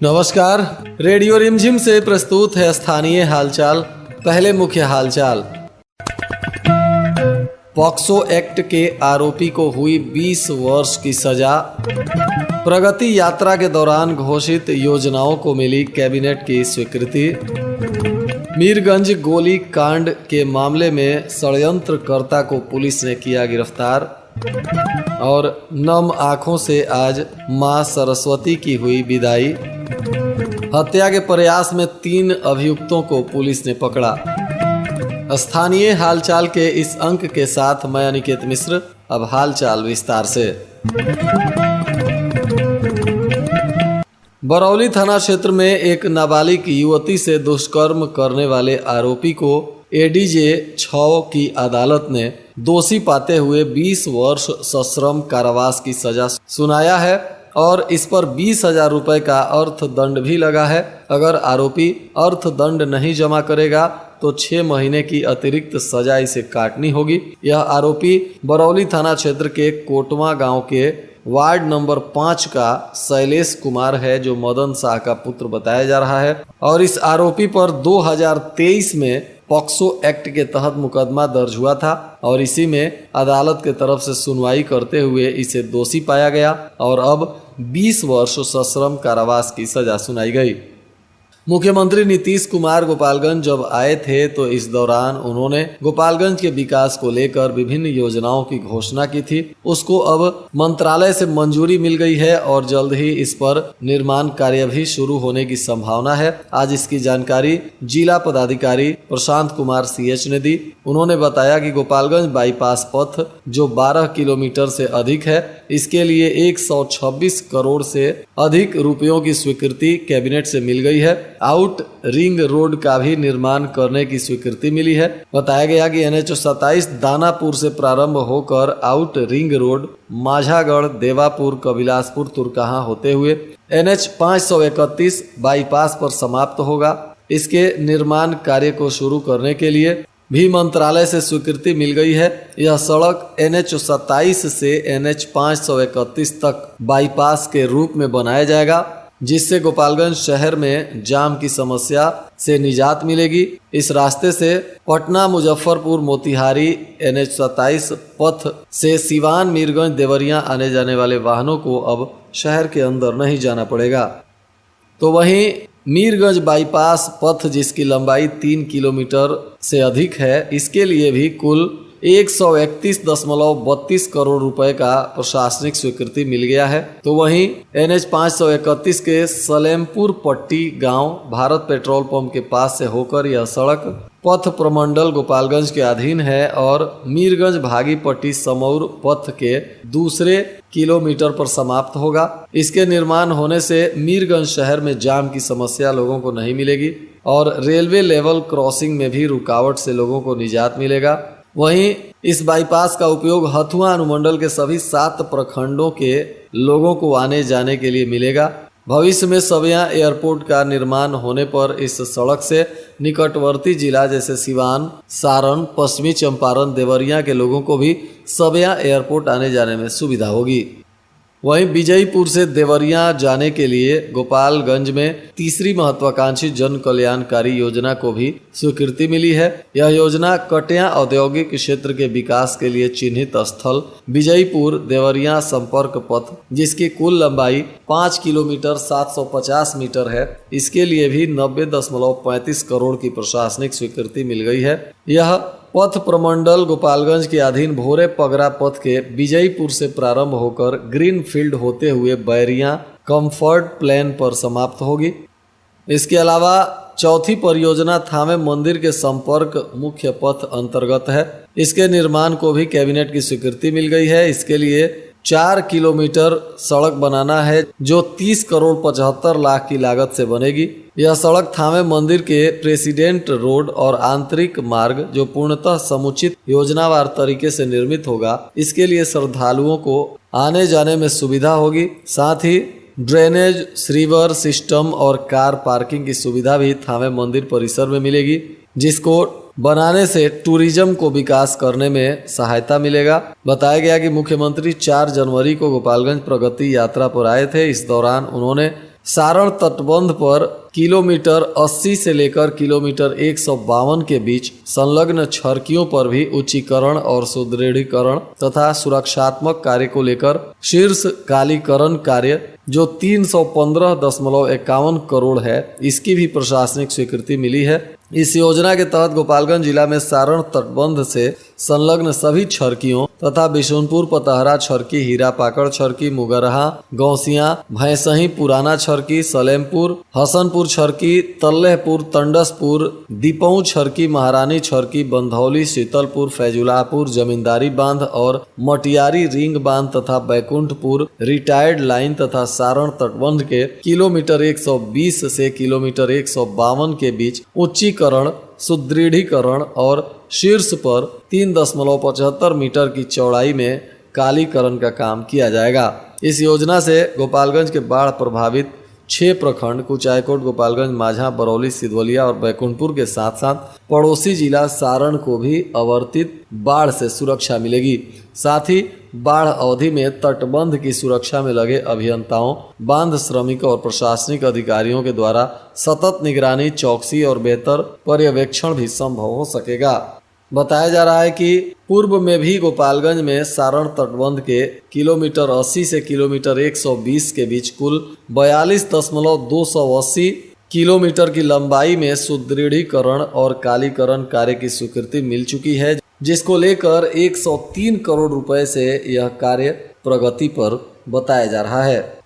नमस्कार। रेडियो रिमझिम से प्रस्तुत है स्थानीय हालचाल। पहले मुख्य हालचाल। पॉक्सो एक्ट के आरोपी को हुई 20 वर्ष की सजा। प्रगति यात्रा के दौरान घोषित योजनाओं को मिली कैबिनेट की स्वीकृति। मीरगंज गोली कांड के मामले में षड्यंत्रकर्ता को पुलिस ने किया गिरफ्तार। और नम आंखों से आज मां सरस्वती की हुई विदाई। हत्या के प्रयास में 3 अभियुक्तों को पुलिस ने पकड़ा। स्थानीय हालचाल के इस अंक के साथ मैं अनिकेत मिश्र। अब हालचाल विस्तार से। बरौली थाना क्षेत्र में एक नाबालिग युवती से दुष्कर्म करने वाले आरोपी को एडीजे 6 की अदालत ने दोषी पाते हुए 20 वर्ष सश्रम कारावास की सजा सुनाया है और इस पर 20,000 रुपए का अर्थदंड भी लगा है। अगर आरोपी अर्थदंड नहीं जमा करेगा तो 6 महीने की अतिरिक्त सजा इसे काटनी होगी। यह आरोपी बरौली थाना क्षेत्र के कोटवा गांव के वार्ड नंबर 5 का शैलेश कुमार है, जो मदन शाह का पुत्र बताया जा रहा है। और इस आरोपी पर 2023 में पॉक्सो एक्ट के तहत मुकदमा दर्ज हुआ था और इसी में अदालत के तरफ से सुनवाई करते हुए इसे दोषी पाया गया और अब 20 वर्ष सश्रम कारावास की सजा सुनाई गई। मुख्यमंत्री नीतीश कुमार गोपालगंज जब आए थे तो इस दौरान उन्होंने गोपालगंज के विकास को लेकर विभिन्न योजनाओं की घोषणा की थी। उसको अब मंत्रालय से मंजूरी मिल गई है और जल्द ही इस पर निर्माण कार्य भी शुरू होने की संभावना है। आज इसकी जानकारी जिला पदाधिकारी प्रशांत कुमार CH ने दी। उन्होंने बताया कि गोपालगंज बाईपास पथ जो 12 किलोमीटर से अधिक है, इसके लिए 126 करोड़ से अधिक रुपयों की स्वीकृति कैबिनेट से मिल गई है। आउट रिंग रोड का भी निर्माण करने की स्वीकृति मिली है। बताया गया कि NH 27 दानापुर से प्रारंभ होकर out ring road Majhagarh, Devapur, Kabilaspur, Turkaha होते हुए NH 531 बाईपास पर समाप्त होगा। इसके निर्माण कार्य को शुरू करने के लिए भी मंत्रालय से स्वीकृति मिल गई है। यह सड़क NH 27 से NH 531 तक बाईपास के रूप में बनाया जाएगा, जिससे गोपालगंज शहर में जाम की समस्या से निजात मिलेगी। इस रास्ते से पटना, मुजफ्फरपुर, मोतिहारी NH 27 पथ से सिवान, मीरगंज, देवरिया आने जाने वाले वाहनों को अब शहर के अंदर नहीं जाना पड़ेगा। तो वहीं मीरगंज बाईपास पथ जिसकी लंबाई 3 किलोमीटर से अधिक है, इसके लिए भी कुल 131.32 करोड़ रुपए का प्रशासनिक स्वीकृति मिल गया है। तो वहीं NH 531 के सलेमपुर पट्टी गांव भारत पेट्रोल पंप के पास से होकर यह सड़क पथ प्रमंडल गोपालगंज के अधीन है और मीरगंज भागीपट्टी समौर पथ के दूसरे किलोमीटर पर समाप्त होगा। इसके निर्माण होने से मीरगंज शहर में जाम की समस्या लोगों को नहीं मिलेगी और रेलवे लेवल क्रॉसिंग में भी रुकावट से लोगों को निजात मिलेगा। वहीं इस बाईपास का उपयोग हथुआ अनुमंडल के सभी 7 प्रखंडों के लोगों को आने जाने के लिए मिलेगा। भविष्य में सबिया एयरपोर्ट का निर्माण होने पर इस सड़क से निकटवर्ती जिला जैसे सिवान, सारण, पश्चिमी चंपारण, देवरिया के लोगों को भी सबिया एयरपोर्ट आने जाने में सुविधा होगी। वहीं विजयपुर से देवरिया जाने के लिए गोपालगंज में तीसरी महत्वाकांक्षी जन कल्याणकारी योजना को भी स्वीकृति मिली है। यह योजना कटिया औद्योगिक क्षेत्र के विकास के लिए चिन्हित स्थल विजयपुर देवरिया संपर्क पथ, जिसकी कुल लंबाई 5 किलोमीटर 750 मीटर है, इसके लिए भी 90.35 करोड़ की प्रशासनिक स्वीकृति मिल गई है। यह पथ प्रमंडल गोपालगंज के अधीन भोरे पगरा पथ के विजयपुर से प्रारंभ होकर ग्रीन फील्ड होते हुए बैरिया कंफर्ट प्लेन पर समाप्त होगी। इसके अलावा चौथी परियोजना थामे मंदिर के संपर्क मुख्य पथ अंतर्गत है। इसके निर्माण को भी कैबिनेट की स्वीकृति मिल गई है। इसके लिए 4 किलोमीटर सड़क बनाना है जो 30 करोड़ 75 लाख की लागत से बनेगी। यह सड़क थामे मंदिर के प्रेसिडेंट रोड और आंतरिक मार्ग जो पूर्णतः समुचित योजनावार तरीके से निर्मित होगा, इसके लिए श्रद्धालुओं को आने जाने में सुविधा होगी। साथ ही ड्रेनेज, सीवर सिस्टम और कार पार्किंग की सुविधा भी थामे मंदिर परिसर में मिलेगी, जिसको बनाने से टूरिज्म को विकास करने में सहायता मिलेगा। बताया गया कि मुख्यमंत्री 4 जनवरी को गोपालगंज प्रगति यात्रा पर आए थे। इस दौरान उन्होंने सारण तटबंध पर किलोमीटर 80 से लेकर किलोमीटर 152 के बीच संलग्न छरकियों पर भी उच्चीकरण और सुदृढ़ीकरण तथा सुरक्षात्मक कार्य को लेकर शीर्ष कालीकरण कार्य जो 315.51 करोड़ है, इसकी भी प्रशासनिक स्वीकृति मिली है। इस योजना के तहत गोपालगंज जिला में सारण तटबंध से संलग्न सभी छरकियों तथा बिशुनपुर पतहरा छरकी, हीरा पाकड़ छरकी, मुगरहा, गौसिया, भैंसही पुराना छरकी, सलेमपुर, हसनपुर छरकी, तल्लेहपुर, तंडसपुर, दीपऊ छरकी, महारानी छरकी, बंधौली, शीतलपुर, फैजुलापुर, जमींदारी बांध और मटियारी रिंग बांध तथा बैकुंठपुर रिटायर्ड लाइन तथा सारण तटबंध के किलोमीटर 120 से किलोमीटर 152 के बीच उच्चीकरण, सुदृढ़ीकरण और शीर्ष पर 3.75 मीटर की चौड़ाई में कालीकरण का काम किया जाएगा। इस योजना से गोपालगंज के बाढ़ प्रभावित 6 प्रखंड कुचायकोट, गोपालगंज, माझा, बरौली, सिधवलिया और बैकुंठपुर के साथ साथ पड़ोसी जिला सारण को भी अवर्तित बाढ़ से सुरक्षा मिलेगी। साथ ही बाढ़ अवधि में तटबंध की सुरक्षा में लगे अभियंताओं, बांध श्रमिकों और प्रशासनिक अधिकारियों के द्वारा सतत निगरानी, चौकसी और बेहतर पर्यवेक्षण भी संभव हो सकेगा। बताया जा रहा है कि पूर्व में भी गोपालगंज में सारण तटबंध के किलोमीटर 80 से किलोमीटर 120 के बीच कुल 42.280 किलोमीटर की लंबाई में सुदृढ़ीकरण और कालीकरण कार्य की स्वीकृति मिल चुकी है, जिसको लेकर 103 करोड़ रुपए से यह कार्य प्रगति पर बताया जा रहा है।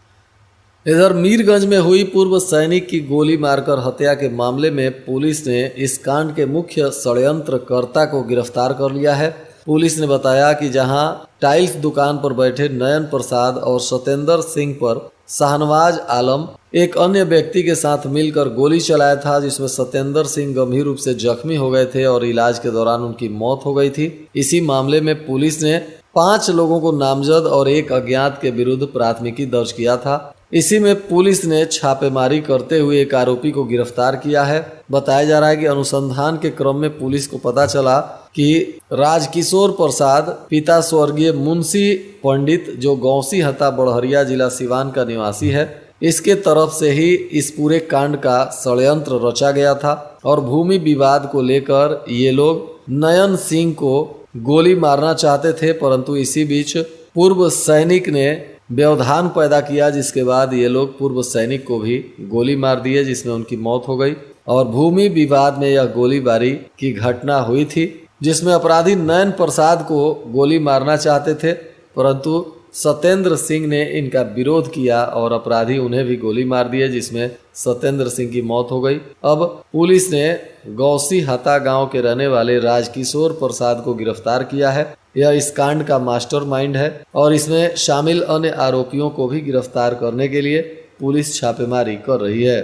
इधर मीरगंज में हुई पूर्व सैनिक की गोली मारकर हत्या के मामले में पुलिस ने इस कांड के मुख्य षड्यंत्रकर्ता को गिरफ्तार कर लिया है। पुलिस ने बताया कि जहां टाइल्स दुकान पर बैठे नयन प्रसाद और सतेंद्र सिंह पर शाहनवाज आलम एक अन्य व्यक्ति के साथ मिलकर गोली चलाया था, जिसमें सतेंद्र सिंह गंभीर रूप से जख्मी हो गए थे और इलाज के दौरान उनकी मौत हो गई थी। इसी मामले में पुलिस ने 5 लोगों को नामजद और एक अज्ञात के विरुद्ध प्राथमिकी दर्ज किया था। इसी में पुलिस ने छापेमारी करते हुए एक आरोपी को गिरफ्तार किया है। बताया जा रहा है कि अनुसंधान के क्रम में पुलिस को पता चला कि राजकिशोर प्रसाद पिता स्वर्गीय मुंशी पंडित, जो गौसी हता बड़हरिया जिला सिवान का निवासी है, इसके तरफ से ही इस पूरे कांड का षड्यंत्र रचा गया था और भूमि विवाद को लेकर ये लोग नयन सिंह को गोली मारना चाहते थे, परंतु इसी बीच पूर्व सैनिक ने व्यवधान पैदा किया, जिसके बाद ये लोग पूर्व सैनिक को भी गोली मार दिए, जिसमें उनकी मौत हो गई। और भूमि विवाद में यह गोलीबारी की घटना हुई थी, जिसमें अपराधी नयन प्रसाद को गोली मारना चाहते थे, परंतु सतेंद्र सिंह ने इनका विरोध किया और अपराधी उन्हें भी गोली मार दिए, जिसमें सतेंद्र सिंह की मौत हो गई। अब पुलिस ने गौसी हता गांव के रहने वाले राजकिशोर प्रसाद को गिरफ्तार किया है। यह इस कांड का मास्टरमाइंड है और इसमें शामिल अन्य आरोपियों को भी गिरफ्तार करने के लिए पुलिस छापेमारी कर रही है।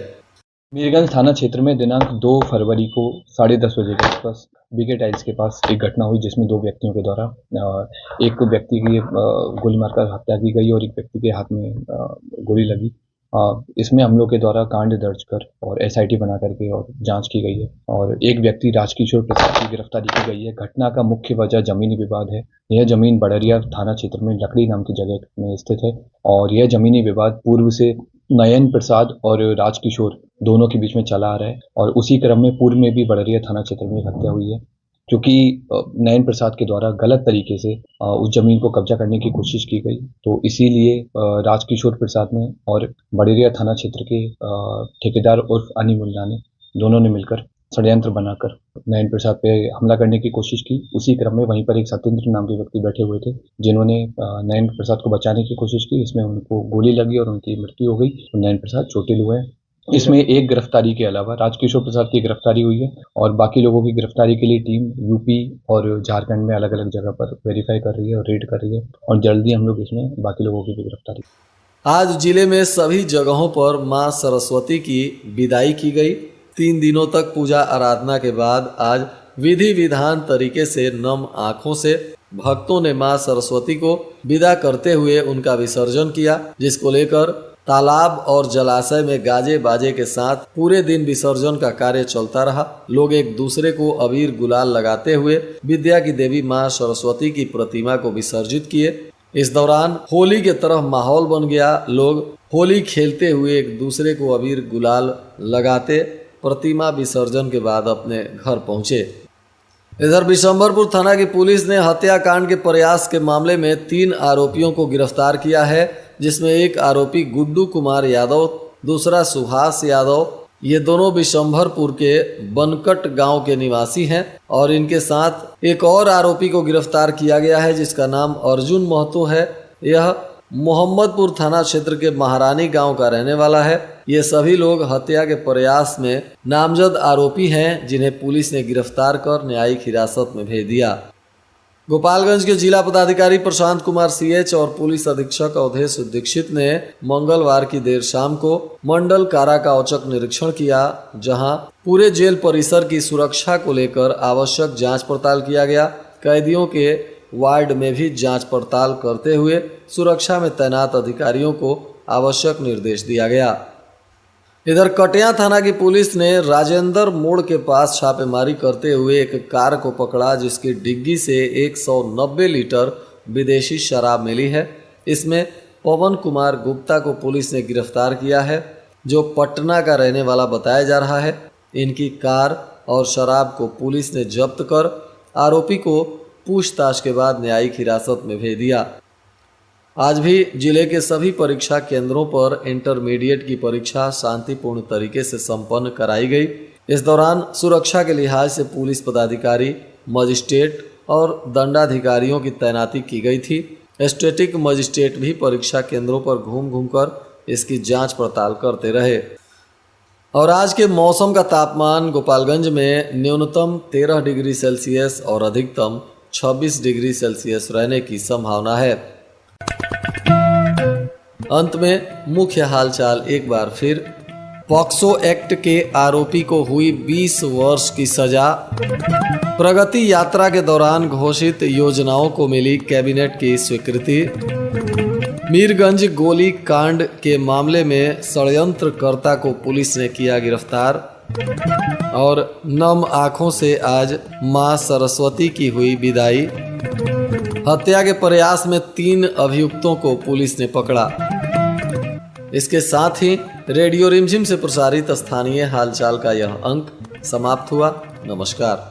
मीरगंज थाना क्षेत्र में दिनांक 2 फरवरी को 10:30 बजे के आसपास बीके टाइल्स के पास एक घटना हुई, जिसमें 2 व्यक्तियों के द्वारा एक व्यक्ति की गोली मारकर हत्या की गई और एक व्यक्ति के हाथ में गोली लगी। इसमें हम लोग के द्वारा कांड दर्ज कर और SIT बना करके और जांच की गई है और एक व्यक्ति राजकिशोर प्रसाद की गिरफ्तारी की गई है। घटना का मुख्य वजह जमीनी विवाद है। यह जमीन बड़हरिया थाना क्षेत्र में लकड़ी नाम की जगह में स्थित है और यह जमीनी विवाद पूर्व से नयन प्रसाद और राजकिशोर दोनों के बीच में चला आ रहा है और उसी क्रम में पूर्व में भी बड़हरिया थाना क्षेत्र में हत्या हुई है, क्योंकि नयन प्रसाद के द्वारा गलत तरीके से उस जमीन को कब्जा करने की कोशिश की गई। तो इसीलिए राजकिशोर प्रसाद ने और बड़हरिया थाना क्षेत्र के ठेकेदार उर्फ अनी मुल्ला ने दोनों ने मिलकर षड्यंत्र बनाकर नयन प्रसाद पे हमला करने की कोशिश की। उसी क्रम में वहीं पर एक सतेंद्र नाम के व्यक्ति बैठे हुए थे, जिन्होंने नयन प्रसाद को बचाने की कोशिश की। इसमें उनको गोली लगी और उनकी मृत्यु हो गई। तो नयन प्रसाद चोटिल हुए हैं। इसमें एक गिरफ्तारी के अलावा राजकिशोर प्रसाद की गिरफ्तारी हुई है और बाकी लोगों की गिरफ्तारी के लिए टीम यूपी और झारखंड में अलग अलग जगह पर वेरीफाई कर रही है और रेड कर रही है और जल्दी हम लोग इसमें बाकी लोगों की भी गिरफ्तारी। आज जिले में सभी जगहों पर मां सरस्वती की विदाई की गई। 3 दिनों तक पूजा आराधना के बाद आज विधि विधान तरीके से नम आंखों से भक्तों ने मां सरस्वती को विदा करते हुए उनका विसर्जन किया, जिसको लेकर तालाब और जलाशय में गाजे बाजे के साथ पूरे दिन विसर्जन का कार्य चलता रहा। लोग एक दूसरे को अबीर गुलाल लगाते हुए विद्या की देवी मां सरस्वती की प्रतिमा को विसर्जित किए। इस दौरान होली के तरह माहौल बन गया। लोग होली खेलते हुए एक दूसरे को अबीर गुलाल लगाते प्रतिमा विसर्जन के बाद अपने घर पहुंचे। इधर बिशंबरपुर थाना की पुलिस ने हत्याकांड के प्रयास के मामले में 3 आरोपियों को गिरफ्तार किया है, जिसमें एक आरोपी गुड्डू कुमार यादव, दूसरा सुहास यादव। ये दोनों बिशंबरपुर के बनकट गांव के निवासी हैं और इनके साथ एक और आरोपी को गिरफ्तार किया गया है, जिसका नाम अर्जुन महतो है। यह मोहम्मदपुर थाना क्षेत्र के महारानी गांव का रहने वाला है। ये सभी लोग हत्या के प्रयास में नामजद आरोपी हैं, जिन्हें पुलिस ने गिरफ्तार कर न्यायिक हिरासत में भेज दिया। गोपालगंज के जिला पदाधिकारी प्रशांत कुमार CH और पुलिस अधीक्षक अवधेश दीक्षित ने मंगलवार की देर शाम को मंडल कारा का औचक निरीक्षण किया, जहां पूरे जेल परिसर की सुरक्षा को लेकर आवश्यक जांच पड़ताल किया गया। कैदियों के वार्ड में भी जांच पड़ताल करते हुए सुरक्षा में तैनात अधिकारियों को आवश्यक निर्देश दिया गया। इधर कटिया थाना की पुलिस ने राजेंद्र मोड़ के पास छापेमारी करते हुए एक कार को पकड़ा, जिसकी डिग्गी से 190 लीटर विदेशी शराब मिली है। इसमें पवन कुमार गुप्ता को पुलिस ने गिरफ्तार किया है, जो पटना का रहने वाला बताया जा रहा है। इनकी कार और शराब को पुलिस ने जब्त कर आरोपी को पूछताछ के बाद न्यायिक हिरासत में भेज दिया। आज भी जिले के सभी परीक्षा केंद्रों पर इंटरमीडिएट की परीक्षा शांतिपूर्ण तरीके से संपन्न कराई गई। इस दौरान सुरक्षा के लिहाज से पुलिस पदाधिकारी, मजिस्ट्रेट और दंडाधिकारियों की तैनाती की गई थी। स्टैटिक मजिस्ट्रेट भी परीक्षा केंद्रों पर घूम घूमकर इसकी जांच पड़ताल करते रहे। और आज के मौसम का तापमान गोपालगंज में न्यूनतम 13 डिग्री सेल्सियस और अधिकतम 26 डिग्री सेल्सियस रहने की संभावना है। अंत में मुख्य हालचाल एक बार फिर। पॉक्सो एक्ट के आरोपी को हुई 20 वर्ष की सजा। प्रगति यात्रा के दौरान घोषित योजनाओं को मिली कैबिनेट की स्वीकृति। मीरगंज गोली कांड के मामले में षड्यंत्रकर्ता को पुलिस ने किया गिरफ्तार। और नम आंखों से आज मां सरस्वती की हुई विदाई। हत्या के प्रयास में 3 अभियुक्तों को पुलिस ने पकड़ा। इसके साथ ही रेडियो रिमझिम से प्रसारित स्थानीय हालचाल का यह अंक समाप्त हुआ। नमस्कार।